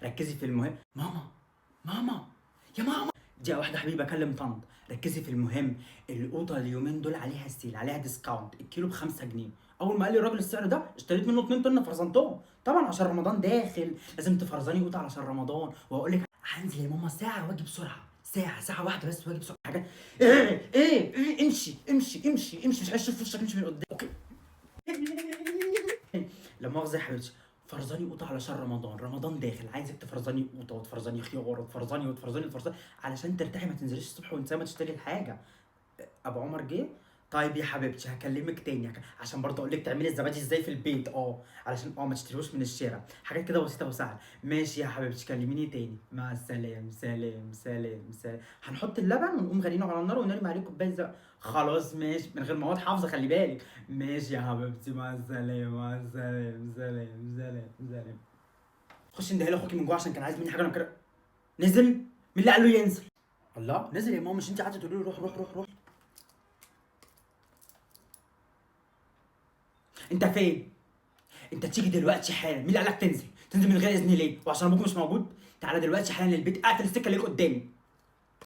ركزي في المهم. ماما، ماما، يا ماما، دي واحده حبيبه اكلم طنط. ركزي في المهم. القوطه اليومين دول عليها سيل، عليها ديسكاونت، الكيلو ب5 جنيه. اول ما قال لي الراجل السعر ده اشتريت منه 2 طن فرزنتهم. طبعا عشان رمضان داخل لازم تفرزني قوطه علشان رمضان. واقول لك هنزل يا ماما ساعه واجي بسرعه، ساعه واحده بس واجي بسرعه. حاجه ايه امشي امشي امشي امشي، مش عايز اشوف وشك، امشي من قدام. اوكي. لا مؤاخذة يا حبيبتي، فرزاني قوطة علشان رمضان، رمضان داخل، عايزك تفرزاني قوطة وتفرزاني خيار وتفرزاني علشان ترتاحي، ما تنزليش الصبح وانت ما تشتري الحاجة. ابو عمر جه. طيب يا حبيبتي هكلمك تاني عشان برضه اقول لك تعملي الزبادي ازاي في البيت، علشان ما تشتريهوش من الشارع، حاجات كده بسيطه وسهله. ماشي يا حبيبتي كلميني تاني، مع السلامه، سلام سلام سلام. هنحط اللبن ونقوم غالينه على النار ونرمي عليه كوبايه زبادي. خلاص ماشي، من غير مواد حافظه خلي بالك. ماشي يا حبيبتي، مع السلامه، مع السلامه، سلام سلام سلام. خش اندهي لاخوكي من جوه عشان كان عايز مني حاجه انا كده. نزل؟ مين اللي قال له ينزل؟ الله، نزل يا ماما، مش انت قاعده تقولي له روح روح روح روح؟ انت فين؟ انت تيجي دلوقتي حالا. مين اللي قالك تنزل؟ تنزل من غير اذن ليه؟ وعشان ابوك مش موجود؟ تعالى دلوقتي حالا للبيت، اقفل السكه اللي قدامي.